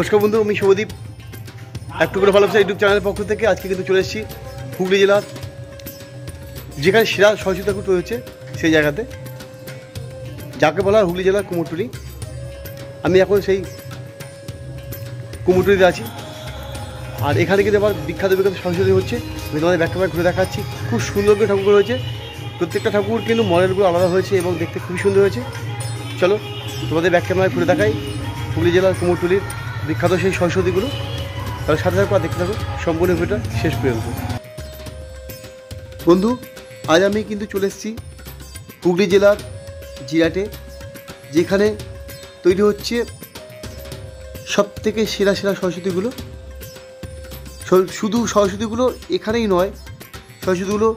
নমস্কার বন্ধু, আমি শুভদীপ একটু করে ভালোবাসা ইউটিউব চ্যানেলের পক্ষ থেকে আজকে কিন্তু চলে এসেছি হুগলি জেলার যেখানে সেরা সরস্বতী ঠাকুর রয়েছে সেই জায়গাতে, যাকে বলা হয় হুগলি জেলার কুমোরটুলি। আমি এখন সেই কুমোরটুলিতে আছি, আর এখানে কিন্তু আবার বিখ্যাত সরস্বতী হচ্ছে। আমি তোমাদের ব্যাখ্যা ঘুরে দেখাচ্ছি। খুব সুন্দর করে ঠাকুর রয়েছে, প্রত্যেকটা ঠাকুর কিন্তু মডেলগুলো আলাদা হয়েছে এবং দেখতে খুবই সুন্দর হয়েছে। চলো তোমাদের ব্যাখ্যা ঘুরে দেখাই হুগলি জেলার কুমোরটুলির বিখ্যাত সেই সরস্বতীগুলো। তাহলে সাথে থাকো, দেখতে থাকো সম্পূর্ণ ভিডিওটা শেষ পর্যন্ত। বন্ধু, আজ আমি কিন্তু চলে এসেছি হুগলি জেলার জিরাটে, যেখানে তৈরি হচ্ছে সবথেকে সেরা সেরা সরস্বতীগুলো। শুধু সরস্বতীগুলো এখানেই নয়, সরস্বতীগুলো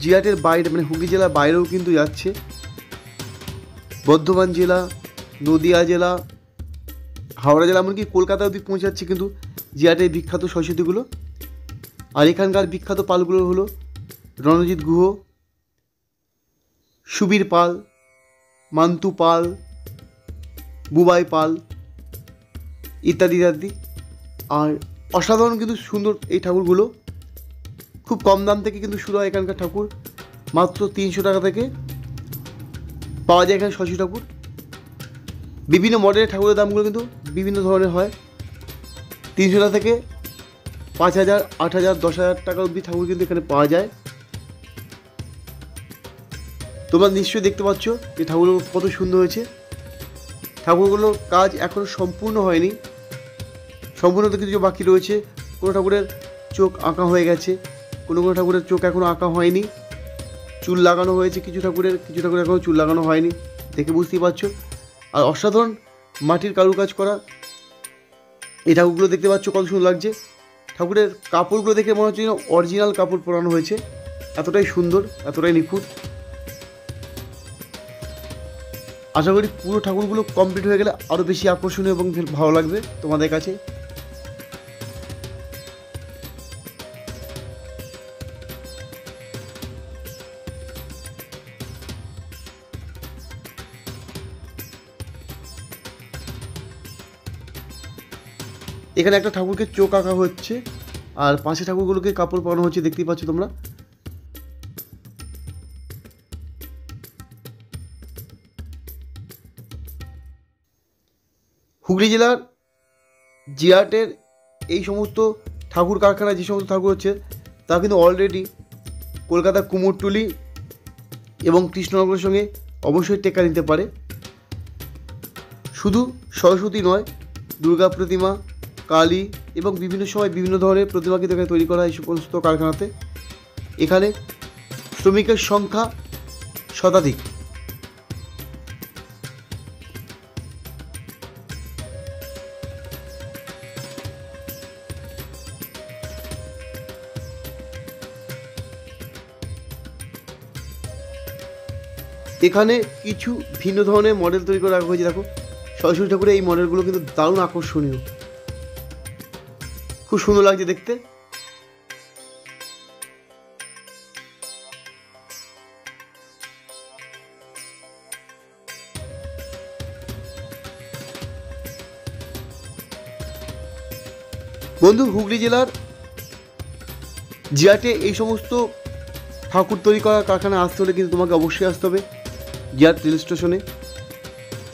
জিরাটের বাইরে মানে হুগলি জেলার বাইরেও কিন্তু যাচ্ছে। বর্ধমান জেলা, নদিয়া জেলা, হাওড়া জেলা, এমনকি কলকাতা অবধি পৌঁছাচ্ছে কিন্তু জিরাটের বিখ্যাত সরস্বতীগুলো। আর এখানকার বিখ্যাত পালগুলো হলো রণজিৎ গুহ, সুবীর পাল, মান্তু পাল, বুবাই পাল ইত্যাদি ইত্যাদি। আর অসাধারণ কিন্তু সুন্দর এই ঠাকুরগুলো। খুব কম দাম থেকে কিন্তু শুরু হয় এখানকার ঠাকুর। মাত্র 300 টাকা থেকে পাওয়া যায় এখানে সরস্বতী ঠাকুর। বিভিন্ন মডেলের ঠাকুরের দামগুলো কিন্তু বিভিন্ন ধরনের হয়। 300 টাকা থেকে 5000, 8000, 10,000 টাকা অবধি ঠাকুর কিন্তু এখানে পাওয়া যায়। তোমরা নিশ্চয়ই দেখতে পাচ্ছ এই ঠাকুরগুলো কত সুন্দর হয়েছে। ঠাকুরগুলোর কাজ এখনও সম্পূর্ণ হয়নি, সম্পূর্ণ তো কিছু বাকি রয়েছে। কোনো ঠাকুরের চোখ আঁকা হয়ে গেছে, কোনো কোনো ঠাকুরের চোখ এখনও আঁকা হয়নি। চুল লাগানো হয়েছে কিছু ঠাকুরের এখনও চুল লাগানো হয়নি, দেখে বুঝতেই পারছো। আর অসাধারণ মাটির কারুকাজ করা এই ঠাকুরগুলো দেখতে পাচ্ছ কত সুন্দর লাগছে। ঠাকুরের কাপড়গুলো দেখে মনে হচ্ছে যেন অরিজিনাল কাপড় পরানো হয়েছে, এতটাই সুন্দর, এতটাই নিখুঁত। আশা করি পুরো ঠাকুরগুলো কমপ্লিট হয়ে গেলে আরও বেশি আকর্ষণীয় এবং ভালো লাগবে তোমাদের কাছে। এখানে একটা ঠাকুরকে চোখ আঁকা হচ্ছে, আর পাশে ঠাকুরগুলোকে কাপড় পরানো হচ্ছে, দেখতেই পাচ্ছ তোমরা। হুগলি জেলার জিরাটের এই সমস্ত ঠাকুর কারখানায় যে সমস্ত ঠাকুর হচ্ছে তা কিন্তু অলরেডি কলকাতা কুমোরটুলি এবং কৃষ্ণনগরের সঙ্গে অবশ্যই টেক্কা নিতে পারে। শুধু সরস্বতী নয়, দুর্গা প্রতিমা, কালী এবং বিভিন্ন সময় বিভিন্ন ধরনের প্রতিমা কিন্তু এখানে তৈরি করা হয় এই সমস্ত কারখানাতে। এখানে শ্রমিকের সংখ্যা শতাধিক। এখানে কিছু ভিন্ন ধরনের মডেল তৈরি করে রাখা হয়েছে। দেখো সরস্বতী ঠাকুরের এই মডেলগুলো কিন্তু দারুণ আকর্ষণীয়, খুব সুন্দর লাগছে দেখতে। বন্ধু, হুগলি জেলার জিরাটে এই সমস্ত ঠাকুর তৈরি করার কারখানা আসতে হলে কিন্তু তোমাকে অবশ্যই আসতে হবে জিরাট রেল স্টেশনে।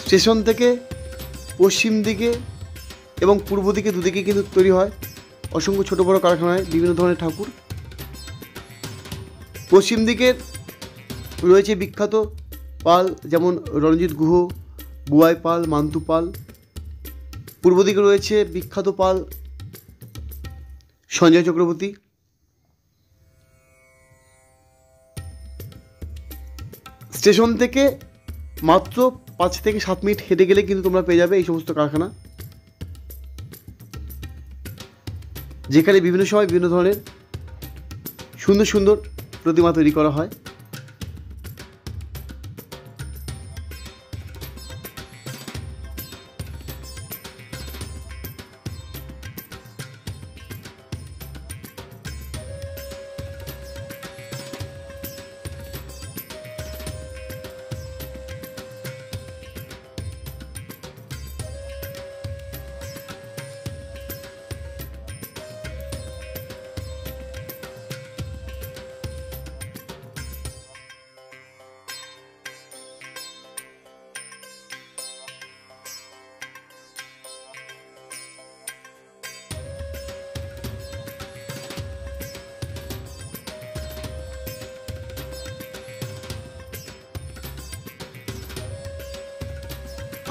স্টেশন থেকে পশ্চিম দিকে এবং পূর্ব দিকে দুদিকে কিন্তু তৈরি হয় অসংখ্য ছোটো বড়ো কারখানায় বিভিন্ন ধরনের ঠাকুর। পশ্চিম দিকের রয়েছে বিখ্যাত পাল যেমন রণজিৎ গুহ, বুবাই পাল, মান্তু পাল। পূর্ব দিকে রয়েছে বিখ্যাত পাল সঞ্জয় চক্রবর্তী। স্টেশন থেকে মাত্র 5 থেকে 7 মিনিট হেঁটে গেলে কিন্তু তোমরা পেয়ে যাবে এই সমস্ত কারখানা, যেখানে বিভিন্ন সময় বিভিন্ন ধরনের সুন্দর সুন্দর প্রতিমা তৈরি করা হয়।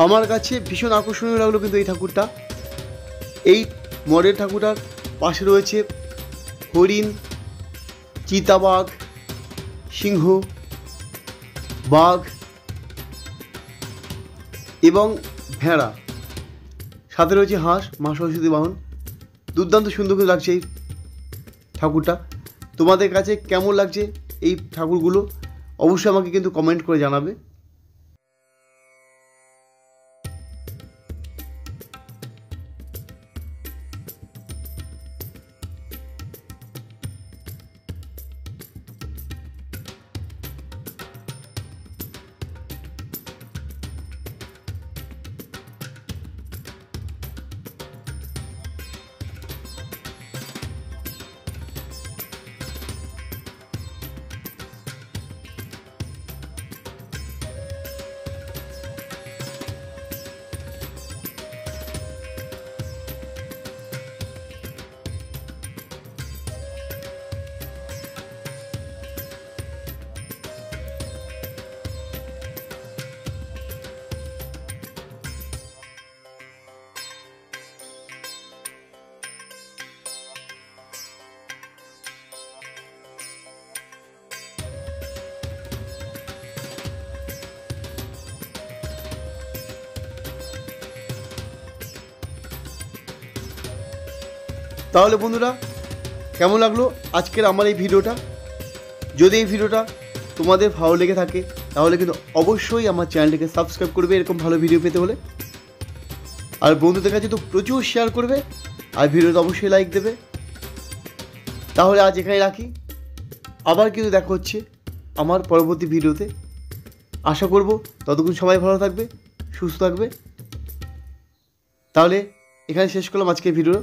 আমার কাছে ভীষণ আকর্ষণীয় লাগলো কিন্তু এই ঠাকুরটা। এই মডেল ঠাকুরটার পাশে রয়েছে হরিণ, চিতাবাঘ, সিংহ, বাঘ এবং ভেড়া, সাথে রয়েছে হাঁস, মা সরস্বতী বাহন। দুর্দান্ত সুন্দর করে লাগছে এই ঠাকুরটা। তোমাদের কাছে কেমন লাগছে এই ঠাকুরগুলো অবশ্যই আমাকে কিন্তু কমেন্ট করে জানাবে। তাহলে বন্ধুরা, কেমন লাগলো আজকের আমার এই ভিডিওটা? যদি এই ভিডিওটা তোমাদের ভালো লেগে থাকে তাহলে কিন্তু অবশ্যই আমার চ্যানেলটিকে সাবস্ক্রাইব করবে এরকম ভালো ভিডিও পেতে হলে। আর বন্ধুদের কাছে তো প্রচুর শেয়ার করবে, আর ভিডিওতে অবশ্যই লাইক দেবে। তাহলে আজ এখানে রাখি, আবার কিন্তু দেখা হচ্ছে আমার পরবর্তী ভিডিওতে। আশা করব ততক্ষণ সবাই ভালো থাকবে, সুস্থ থাকবে। তাহলে এখানে শেষ করলাম আজকের ভিডিও।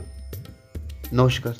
নমস্কার।